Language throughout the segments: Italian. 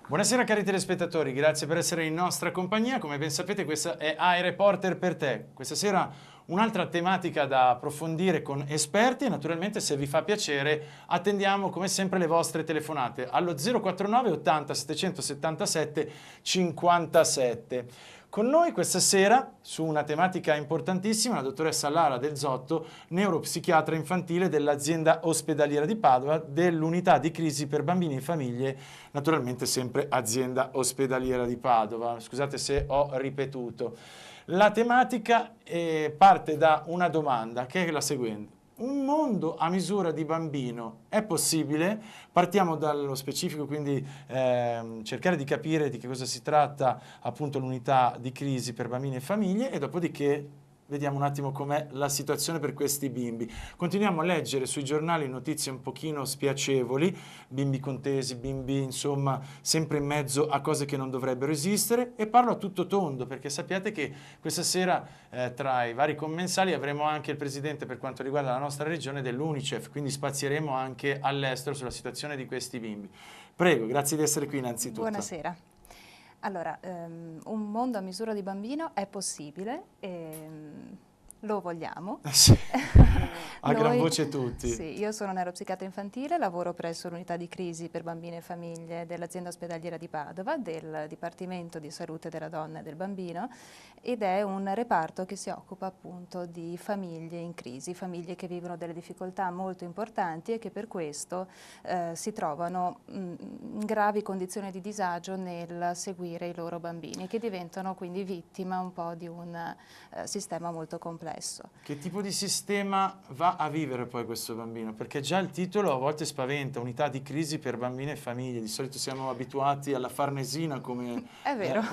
Buonasera cari telespettatori, grazie per essere in nostra compagnia. Come ben sapete questa è iReporter per te. Questa sera un'altra tematica da approfondire con esperti e naturalmente se vi fa piacere attendiamo come sempre le vostre telefonate allo 049 80 777 57. Con noi questa sera su una tematica importantissima la dottoressa Lara Del Zotto, neuropsichiatra infantile dell'azienda ospedaliera di Padova dell'unità di crisi per bambini e famiglie, naturalmente sempre azienda ospedaliera di Padova. Scusate se ho ripetuto. La tematica parte da una domanda che è la seguente. Un mondo a misura di bambino è possibile? Partiamo dallo specifico, quindi cercare di capire di che cosa si tratta appunto l'unità di crisi per bambini e famiglie e dopodiché vediamo un attimo com'è la situazione per questi bimbi. Continuiamo a leggere sui giornali notizie un pochino spiacevoli, bimbi contesi, bimbi insomma sempre in mezzo a cose che non dovrebbero esistere e parlo a tutto tondo perché sappiate che questa sera tra i vari commensali avremo anche il presidente per quanto riguarda la nostra regione dell'UNICEF, quindi spazieremo anche all'estero sulla situazione di questi bimbi. Prego, grazie di essere qui innanzitutto. Buonasera. Allora, un mondo a misura di bambino è possibile e lo vogliamo. Sì, a gran voce tutti. Sì, io sono neuropsichiatra infantile, lavoro presso l'unità di crisi per bambini e famiglie dell'azienda ospedaliera di Padova, del Dipartimento di Salute della Donna e del Bambino ed è un reparto che si occupa appunto di famiglie in crisi, famiglie che vivono delle difficoltà molto importanti e che per questo si trovano in gravi condizioni di disagio nel seguire i loro bambini e che diventano quindi vittima un po' di un sistema molto complesso. Che tipo di sistema va a vivere poi questo bambino? Perché già il titolo a volte spaventa, unità di crisi per bambini e famiglie, di solito siamo abituati alla Farnesina come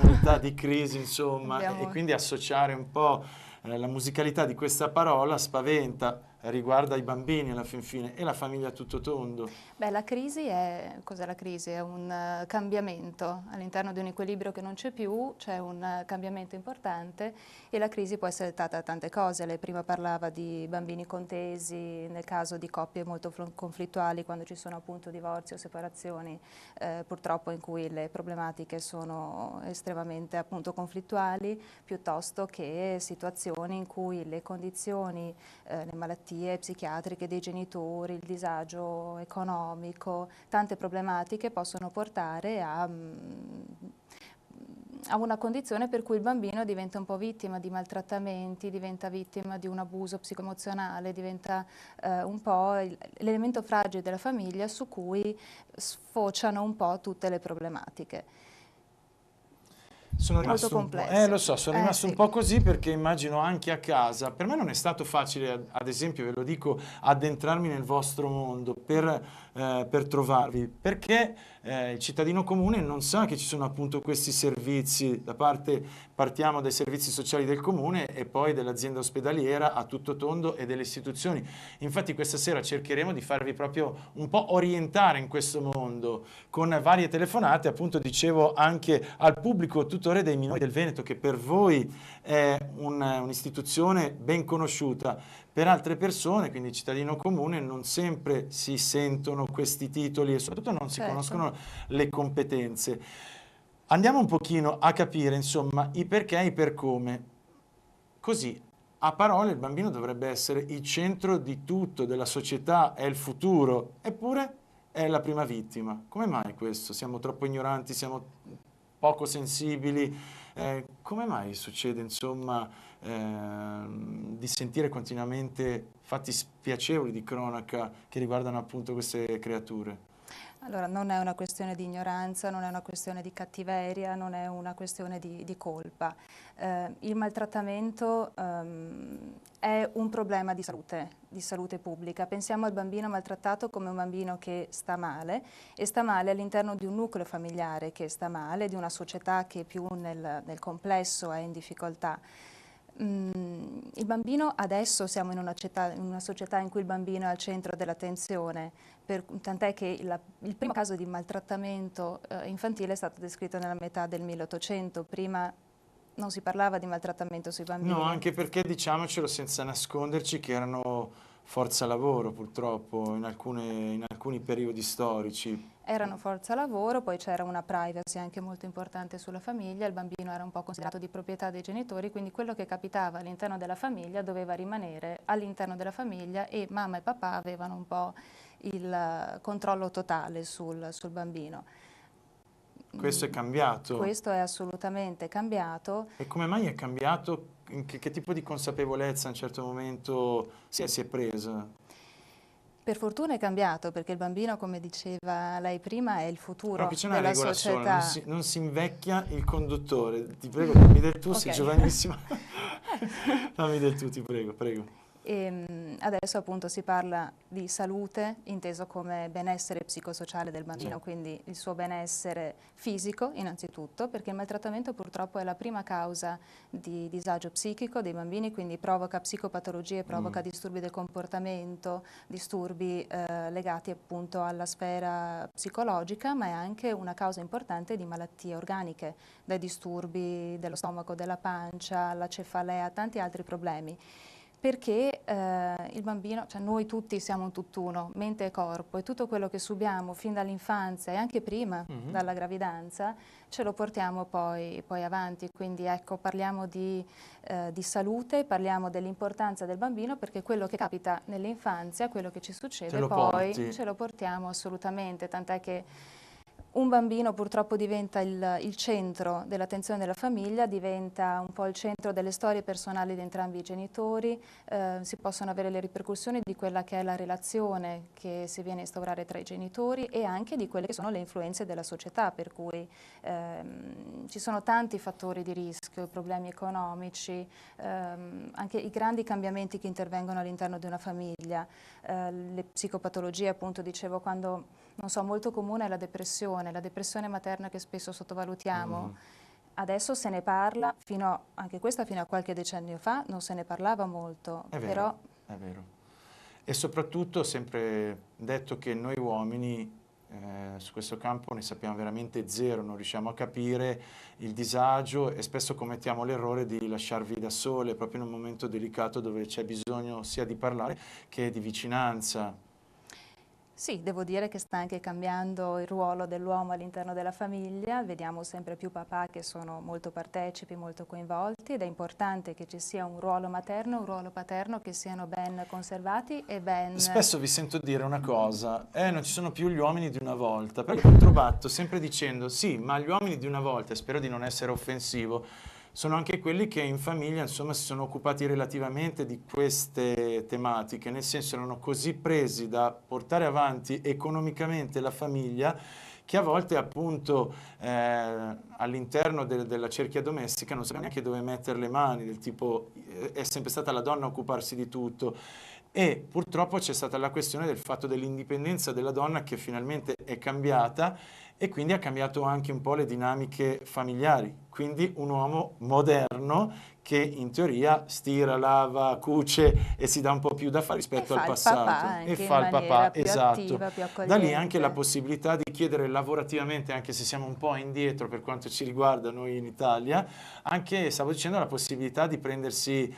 unità di crisi, insomma, e quindi associare un po' la musicalità di questa parola spaventa, riguarda i bambini alla fin fine e la famiglia a tutto tondo. Beh, la crisi è, cos'è la crisi? È un cambiamento all'interno di un equilibrio che non c'è più, c'è un cambiamento importante e la crisi può essere data da tante cose. Lei prima parlava di bambini contesi, nel caso di coppie molto conflittuali, quando ci sono appunto divorzi o separazioni, purtroppo in cui le problematiche sono estremamente appunto conflittuali, piuttosto che situazioni in cui le condizioni, le malattie psichiatriche dei genitori, il disagio economico, tante problematiche possono portare a una condizione per cui il bambino diventa un po' vittima di maltrattamenti, diventa vittima di un abuso psicoemozionale, diventa un po' l'elemento fragile della famiglia su cui sfociano un po' tutte le problematiche. Sono rimasto molto complesso. Lo so, sono rimasto un po' così perché immagino anche a casa. Per me non è stato facile, ad esempio, ve lo dico, addentrarmi nel vostro mondo per trovarvi, perché il cittadino comune non sa che ci sono appunto questi servizi partiamo dai servizi sociali del comune e poi dell'azienda ospedaliera a tutto tondo e delle istituzioni. Infatti questa sera cercheremo di farvi proprio un po' orientare in questo mondo con varie telefonate, appunto dicevo anche al pubblico tutore dei minori del Veneto che per voi è un'istituzione ben conosciuta, per altre persone, quindi il cittadino comune, non sempre si sentono questi titoli e soprattutto non si conoscono le competenze. Andiamo un pochino a capire, insomma, i perché e i per come. Così, a parole, il bambino dovrebbe essere il centro di tutto, della società, è il futuro, eppure è la prima vittima. Come mai questo? Siamo troppo ignoranti, siamo poco sensibili? Come mai succede, insomma, di sentire continuamente fatti spiacevoli di cronaca che riguardano appunto queste creature? Allora, non è una questione di ignoranza, non è una questione di cattiveria, non è una questione di colpa. Il maltrattamento è un problema di salute pubblica. Pensiamo al bambino maltrattato come un bambino che sta male e sta male all'interno di un nucleo familiare che sta male, di una società che più nel complesso è in difficoltà. Il bambino, adesso siamo in una società in cui il bambino è al centro dell'attenzione, tant'è che il primo caso di maltrattamento infantile è stato descritto nella metà del 1800, prima non si parlava di maltrattamento sui bambini. No, anche perché diciamocelo senza nasconderci che erano forza lavoro purtroppo in alcuni periodi storici. Erano forza lavoro, poi c'era una privacy anche molto importante sulla famiglia, il bambino era un po' considerato di proprietà dei genitori, quindi quello che capitava all'interno della famiglia doveva rimanere all'interno della famiglia e mamma e papà avevano un po' il controllo totale sul bambino. Questo è cambiato. Questo è assolutamente cambiato. E come mai è cambiato? Che tipo di consapevolezza a un certo momento si è presa? Per fortuna è cambiato, perché il bambino, come diceva lei prima, è il futuro No, qui c'è una della regola società. sola, non si invecchia il conduttore. Ti prego, dammi del tu, sei Ok. giovanissima. Dammi del tu, ti prego, prego. E adesso appunto si parla di salute inteso come benessere psicosociale del bambino, Sì. quindi il suo benessere fisico innanzitutto, perché il maltrattamento purtroppo è la prima causa di disagio psichico dei bambini, quindi provoca psicopatologie, provoca disturbi del comportamento, disturbi legati appunto alla sfera psicologica, ma è anche una causa importante di malattie organiche, dai disturbi dello stomaco, della pancia, la cefalea, tanti altri problemi. Perché il bambino, cioè noi tutti siamo un tutt'uno, mente e corpo, e tutto quello che subiamo fin dall'infanzia e anche prima, dalla gravidanza, ce lo portiamo poi avanti. Quindi ecco, parliamo di salute, parliamo dell'importanza del bambino, perché quello che capita nell'infanzia, quello che ci succede poi ce lo portiamo assolutamente, tant'è che un bambino purtroppo diventa il centro dell'attenzione della famiglia, diventa un po' il centro delle storie personali di entrambi i genitori, si possono avere le ripercussioni di quella che è la relazione che si viene a instaurare tra i genitori e anche di quelle che sono le influenze della società, per cui ci sono tanti fattori di rischio, problemi economici, anche i grandi cambiamenti che intervengono all'interno di una famiglia, le psicopatologie, appunto dicevo, quando non so, molto comune è la depressione materna che spesso sottovalutiamo. Adesso se ne parla, anche questa fino a qualche decennio fa non se ne parlava molto. È vero, però... è vero. E soprattutto ho sempre detto che noi uomini su questo campo ne sappiamo veramente zero, non riusciamo a capire il disagio e spesso commettiamo l'errore di lasciarvi da sole proprio in un momento delicato dove c'è bisogno sia di parlare che di vicinanza. Sì, devo dire che sta anche cambiando il ruolo dell'uomo all'interno della famiglia, vediamo sempre più papà che sono molto partecipi, molto coinvolti, ed è importante che ci sia un ruolo materno e un ruolo paterno che siano ben conservati e ben... Spesso vi sento dire una cosa, non ci sono più gli uomini di una volta, perché ho controbatto sempre dicendo sì, ma gli uomini di una volta, e spero di non essere offensivo, sono anche quelli che in famiglia insomma si sono occupati relativamente di queste tematiche, nel senso erano così presi da portare avanti economicamente la famiglia che a volte appunto all'interno della cerchia domestica non sapevano neanche dove mettere le mani, del tipo è sempre stata la donna a occuparsi di tutto. E purtroppo c'è stata la questione del fatto dell'indipendenza della donna che finalmente è cambiata e quindi ha cambiato anche un po' le dinamiche familiari. Quindi un uomo moderno che in teoria stira, lava, cuce e si dà un po' più da fare rispetto al passato. E fa il papà, esatto. Attiva, più Da lì accogliente. anche la possibilità di chiedere lavorativamente, anche se siamo un po' indietro per quanto ci riguarda noi in Italia, anche, stavo dicendo, la possibilità di prendersi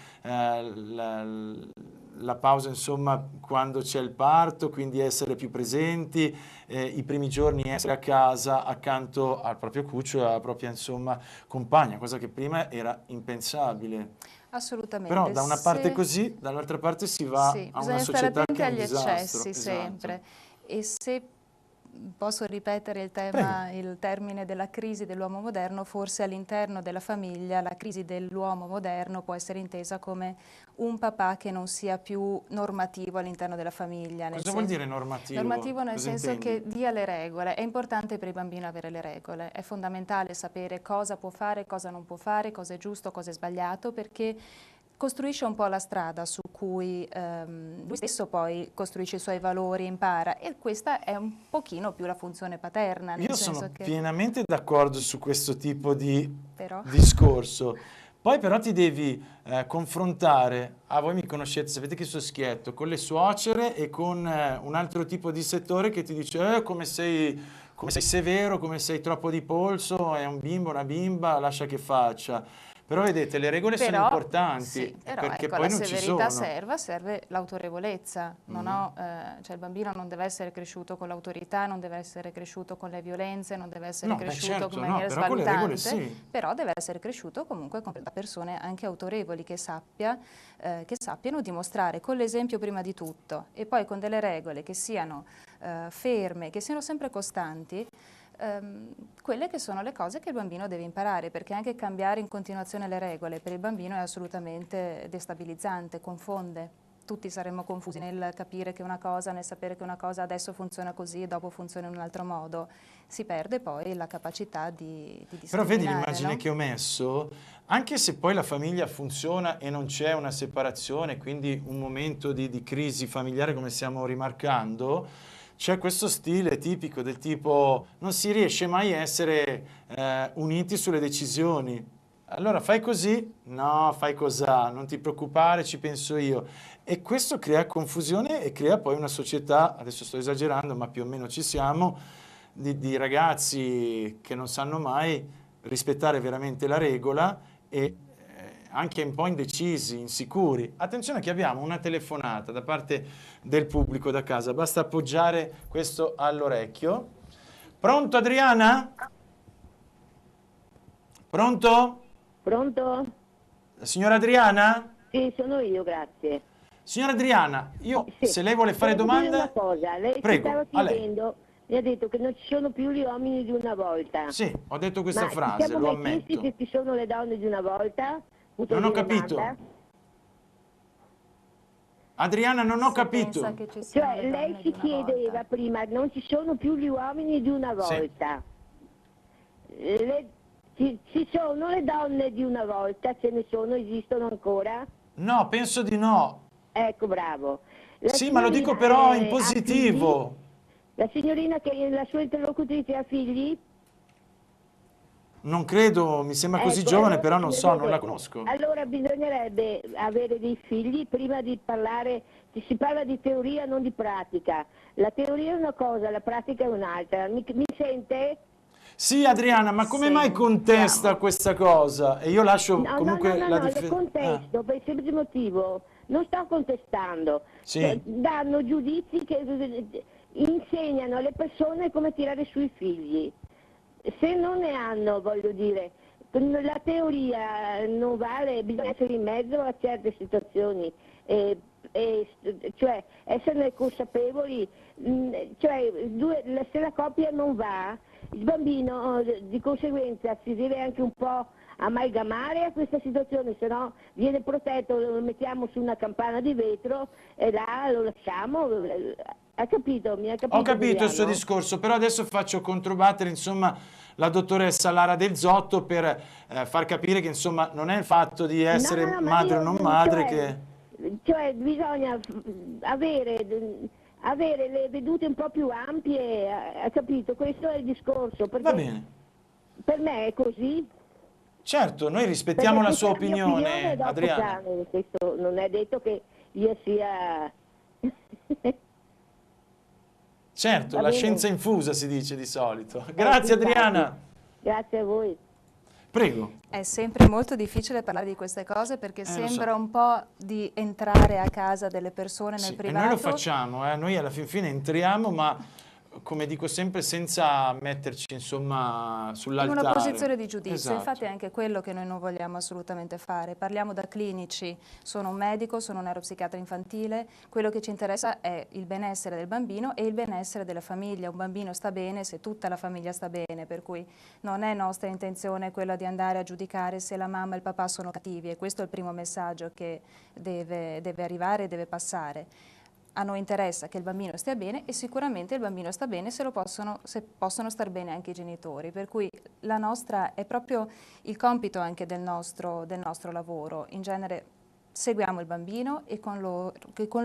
la pausa insomma quando c'è il parto, quindi essere più presenti, i primi giorni essere a casa accanto al proprio cucciolo, alla propria insomma compagna, cosa che prima era impensabile. Assolutamente. Però da una parte così, dall'altra parte si va a una società che è un disastro. Eccessi Esatto. sempre. E se posso ripetere il tema, il termine della crisi dell'uomo moderno, forse all'interno della famiglia la crisi dell'uomo moderno può essere intesa come un papà che non sia più normativo all'interno della famiglia. Cosa vuol dire normativo? Normativo nel Cosa senso intendi? che dia le regole. È importante per i bambini avere le regole, è fondamentale sapere cosa può fare, cosa non può fare, cosa è giusto, cosa è sbagliato, perché costruisce un po' la strada su cui lui stesso poi costruisce i suoi valori, impara, e questa è un pochino più la funzione paterna. Nel Io senso sono che... pienamente d'accordo su questo tipo di Però... discorso. Poi però ti devi confrontare, voi mi conoscete, sapete che sono schietto, con le suocere e con un altro tipo di settore che ti dice come sei severo, come sei troppo di polso, è un bimbo, una bimba, lascia che faccia. Però vedete, le regole sono importanti, sì, però perché ecco, poi la non ci severità sono. serve l'autorevolezza. Cioè il bambino non deve essere cresciuto con l'autorità, non deve essere cresciuto con le violenze, non deve essere No, beh cresciuto in certo, no, maniera però con le regole svalutante, sì. però deve essere cresciuto comunque da persone anche autorevoli che sappiano dimostrare con l'esempio prima di tutto e poi con delle regole che siano ferme, che siano sempre costanti, quelle che sono le cose che il bambino deve imparare, perché anche cambiare in continuazione le regole per il bambino è assolutamente destabilizzante, confonde. Tutti saremmo confusi nel capire che una cosa, nel sapere che una cosa adesso funziona così e dopo funziona in un altro modo. Si perde poi la capacità di Però vedi discriminare, l'immagine no? che ho messo, anche se poi la famiglia funziona e non c'è una separazione, quindi un momento di crisi familiare come stiamo rimarcando, c'è questo stile tipico del tipo non si riesce mai a essere uniti sulle decisioni. Allora fai così? No, fai cosà, non ti preoccupare, ci penso io. E questo crea confusione e crea poi una società, adesso sto esagerando, ma più o meno ci siamo, di ragazzi che non sanno mai rispettare veramente la regola e anche un po' indecisi, insicuri. Attenzione che abbiamo una telefonata da parte del pubblico da casa, basta appoggiare questo all'orecchio. Pronto Adriana? Pronto? Pronto? Signora Adriana? Sì, sono io, grazie. Signora Adriana, io Sì, se lei vuole fare devo dire una domande, cosa. Lei ci prego, stava a lei. chiedendo, mi ha detto che non ci sono più gli uomini di una volta. Sì, ho detto questa Ma ci frase, siamo lo mai chiesti ammetto. se ci sono le donne di una volta? Non ho Dire capito. Magda? Adriana, non ho Se pensa capito. che ci siano Cioè, le lei donne di si una chiedeva volta. prima, non ci sono più gli uomini di una Sì. volta. Ci sono le donne di una volta? Ce ne sono? Esistono ancora? No, penso di no. Ecco, bravo. La Sì, ma lo dico signorina, però in ha figli? positivo. La signorina che è la sua interlocutrice ha figli? Non credo, mi sembra così Ecco, giovane, allora, però non so, non la vede, conosco. allora bisognerebbe avere dei figli prima di parlare, si parla di teoria, non di pratica. La teoria è una cosa, la pratica è un'altra. Mi sente? Sì, Adriana, ma come mai contesta Sentiamo. questa cosa? E io lascio No, no, no, comunque no, la no, le difesa. contesto per il semplice motivo, non sto contestando, Sì, danno giudizi che insegnano alle persone come tirare sui figli. Se non ne hanno, voglio dire, la teoria non vale, bisogna essere in mezzo a certe situazioni, cioè esserne consapevoli, cioè se la coppia non va, il bambino di conseguenza si deve anche un po' amalgamare a questa situazione, se no viene protetto, lo mettiamo su una campana di vetro e là lo lasciamo. Ha capito? Mi ha capito? ho capito il suo Adriano? discorso, però adesso faccio controbattere, insomma, la dottoressa Lara Del Zotto per far capire che, insomma, non è il fatto di No, essere no, no, ma madre o non madre cioè bisogna avere le vedute un po' più ampie, ha capito? Questo è il discorso, Va perché bene. per me è così. Certo, noi Perché rispettiamo la questa sua è la mia opinione, opinione, dopo Adriana. questo non è detto che io sia... Certo, Va la bene? scienza infusa si dice di solito. Sì, Grazie, infatti. Adriana. Grazie a voi. Prego. È sempre molto difficile parlare di queste cose perché Lo so. sembra un po' di entrare a casa delle persone nel Sì, e privato. noi lo facciamo, noi alla fin fine entriamo, ma come dico sempre, senza metterci insomma In sull'altare. una posizione di giudizio, Esatto. infatti è anche quello che noi non vogliamo assolutamente fare. Parliamo da clinici, sono un medico, sono un neuropsichiatra infantile, quello che ci interessa è il benessere del bambino e il benessere della famiglia. Un bambino sta bene se tutta la famiglia sta bene, per cui non è nostra intenzione quella di andare a giudicare se la mamma e il papà sono cattivi e questo è il primo messaggio che deve arrivare e deve passare. A noi interessa che il bambino stia bene e sicuramente il bambino sta bene se possono star bene anche i genitori, per cui è proprio il compito anche del nostro lavoro. In genere seguiamo il bambino e con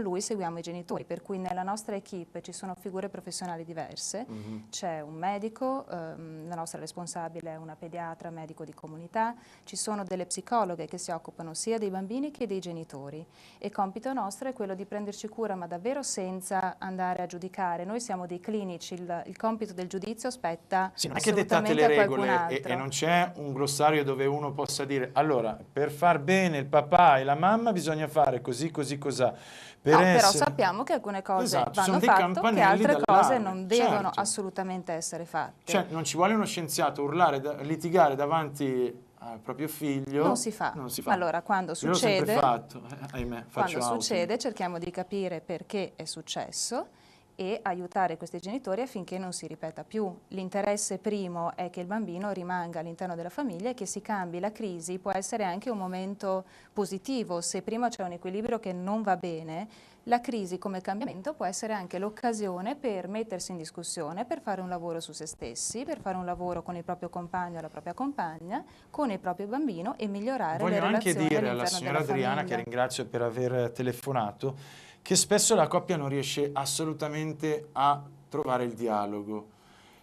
lui seguiamo i genitori, per cui nella nostra equipe ci sono figure professionali diverse, c'è un medico, la nostra responsabile è una pediatra, medico di comunità, ci sono delle psicologhe che si occupano sia dei bambini che dei genitori e compito nostro è quello di prenderci cura, ma davvero senza andare a giudicare. Noi siamo dei clinici, il compito del giudizio spetta sì, non è che dettate le regole e non c'è un glossario dove uno possa dire allora per far bene il papà e la mamma bisogna fare così, così, cosà. Però sappiamo che alcune cose vanno fatte, che altre cose non devono assolutamente essere fatte. Cioè non ci vuole uno scienziato urlare, litigare davanti al proprio figlio. Non si fa. Allora quando succede, ahimè, quando succede cerchiamo di capire perché è successo e aiutare questi genitori affinché non si ripeta più. L'interesse primo è che il bambino rimanga all'interno della famiglia e che si cambi. La crisi può essere anche un momento positivo. Se prima c'è un equilibrio che non va bene, la crisi come cambiamento può essere anche l'occasione per mettersi in discussione, per fare un lavoro su se stessi, per fare un lavoro con il proprio compagno o la propria compagna, con il proprio bambino e migliorare le relazioni all'interno della famiglia. Voglio anche dire alla signora Adriana, che ringrazio per aver telefonato, che spesso la coppia non riesce assolutamente a trovare il dialogo.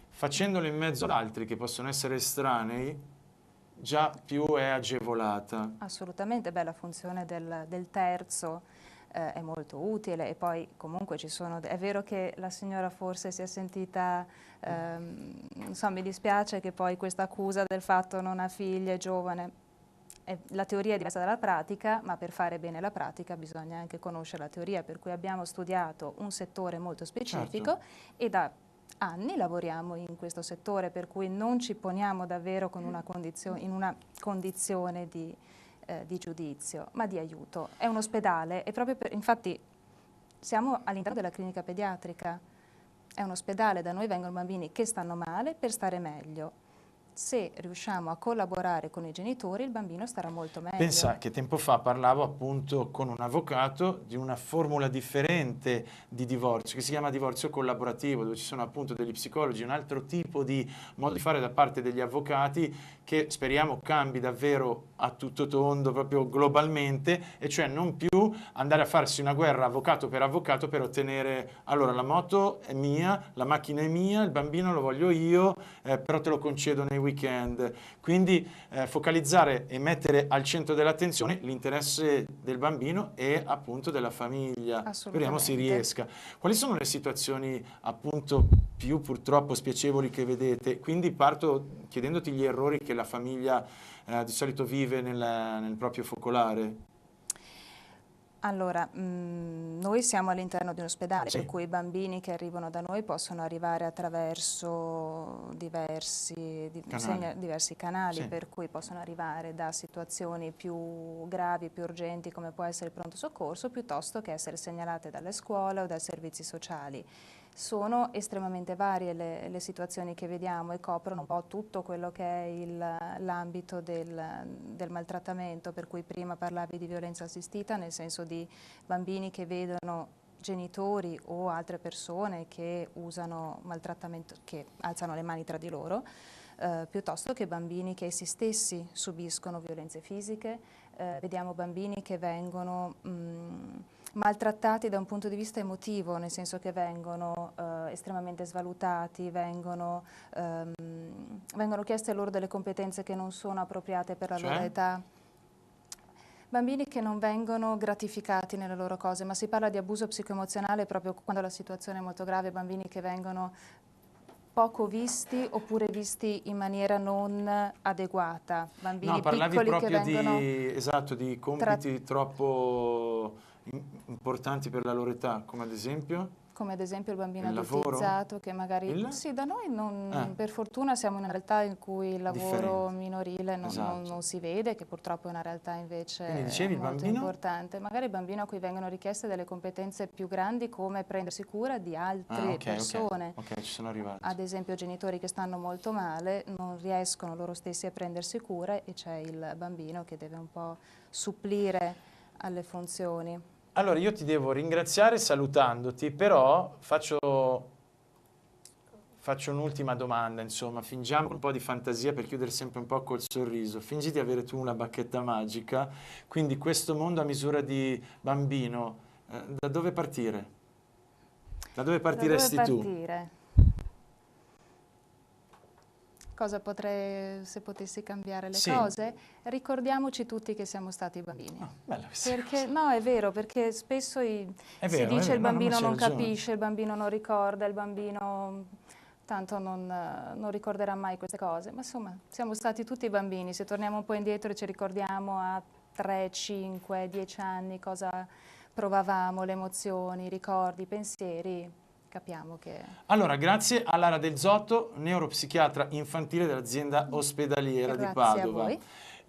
Facendolo in mezzo ad altri che possono essere estranei, già più è agevolata. Assolutamente, la funzione del terzo è molto utile e poi comunque ci sono... È vero che la signora forse si è sentita, non so, mi dispiace che poi questa accusa del fatto non ha figli, è giovane. La teoria è diversa dalla pratica, ma per fare bene la pratica bisogna anche conoscere la teoria, per cui abbiamo studiato un settore molto specifico e da anni lavoriamo in questo settore, per cui non ci poniamo davvero con in una condizione di giudizio, ma di aiuto. È un ospedale, e proprio infatti siamo all'interno della clinica pediatrica, è un ospedale, da noi vengono bambini che stanno male per stare meglio. Se riusciamo a collaborare con i genitori, il bambino starà molto meglio. Pensa che tempo fa parlavo appunto con un avvocato di una formula differente di divorzio, che si chiama divorzio collaborativo, dove ci sono appunto degli psicologi, un altro tipo di modo di fare da parte degli avvocati, che speriamo cambi davvero a tutto tondo, proprio globalmente, e cioè non più andare a farsi una guerra avvocato per ottenere, allora la moto è mia, la macchina è mia, il bambino lo voglio io, però te lo concedo nei weekend. Quindi focalizzare e mettere al centro dell'attenzione l'interesse del bambino e appunto della famiglia. Speriamo si riesca. Quali sono le situazioni appunto più purtroppo spiacevoli che vedete? Quindi parto chiedendoti gli errori che la famiglia di solito vive nel proprio focolare. Allora, noi siamo all'interno di un ospedale, per cui i bambini che arrivano da noi possono arrivare attraverso diversi canali, per cui possono arrivare da situazioni più gravi, più urgenti, come può essere il pronto soccorso, piuttosto che essere segnalate dalle scuole o dai servizi sociali. Sono estremamente varie le situazioni che vediamo e coprono un po' tutto quello che è l'ambito del maltrattamento, per cui prima parlavi di violenza assistita, nel senso di bambini che vedono genitori o altre persone che usano maltrattamento, che alzano le mani tra di loro, piuttosto che bambini che essi stessi subiscono violenze fisiche. Vediamo bambini che vengono maltrattati da un punto di vista emotivo, nel senso che vengono estremamente svalutati, vengono chieste loro delle competenze che non sono appropriate per la loro età. Bambini che non vengono gratificati nelle loro cose, ma si parla di abuso psicoemozionale proprio quando la situazione è molto grave, bambini che vengono poco visti oppure visti in maniera non adeguata, bambini piccoli che vengono... di compiti troppo importanti per la loro età, come ad esempio? Come ad esempio il bambino adultizzato che magari... Sì, da noi per fortuna siamo in una realtà in cui il lavoro minorile non si vede, che purtroppo è una realtà invece molto importante. Magari il bambino a cui vengono richieste delle competenze più grandi come prendersi cura di altre persone. Ci sono arrivati. Ad esempio genitori che stanno molto male non riescono loro stessi a prendersi cura e c'è il bambino che deve un po' supplire alle funzioni. Allora, io ti devo ringraziare salutandoti, però faccio faccio un'ultima domanda, insomma, fingiamo un po' di fantasia per chiudere sempre un po' col sorriso. Fingi di avere tu una bacchetta magica, quindi questo mondo a misura di bambino, da dove partire? Da dove partiresti da dove tu? partire? Cosa potrei, se potessi cambiare le Sì. cose? Ricordiamoci tutti che siamo stati bambini. Oh, bella questa Perché, cosa. no, è vero, perché spesso si È dice vero, il bambino c'hai non ragione. capisce, il bambino non ricorda, il bambino tanto non ricorderà mai queste cose. Ma insomma, siamo stati tutti bambini, se torniamo un po' indietro e ci ricordiamo a 3, 5, 10 anni cosa provavamo, le emozioni, i ricordi, i pensieri, capiamo che... Allora, grazie a Lara Del Zotto, neuropsichiatra infantile dell'azienda ospedaliera di Grazie a Padova. voi.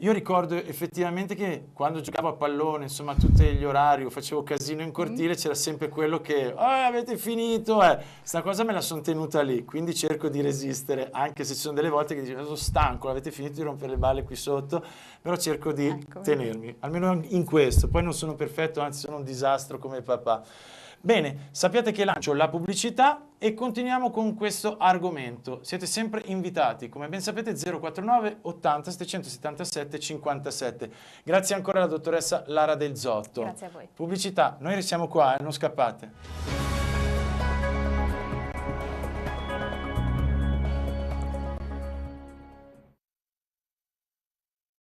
Io ricordo effettivamente che quando giocavo a pallone, insomma, tutti gli orari, o facevo casino in cortile, c'era sempre quello che, avete finito, Sta cosa me la sono tenuta lì, quindi cerco di resistere, anche se ci sono delle volte che dico, sono stanco, avete finito di rompere le balle qui sotto, però cerco di Ecco, tenermi, almeno in questo. Poi non sono perfetto, anzi sono un disastro come papà. Bene, sappiate che lancio la pubblicità e continuiamo con questo argomento. Siete sempre invitati, come ben sapete, 049 80 777 57. Grazie ancora alla dottoressa Lara Del Zotto. Grazie a voi. Pubblicità, noi restiamo qua, non scappate.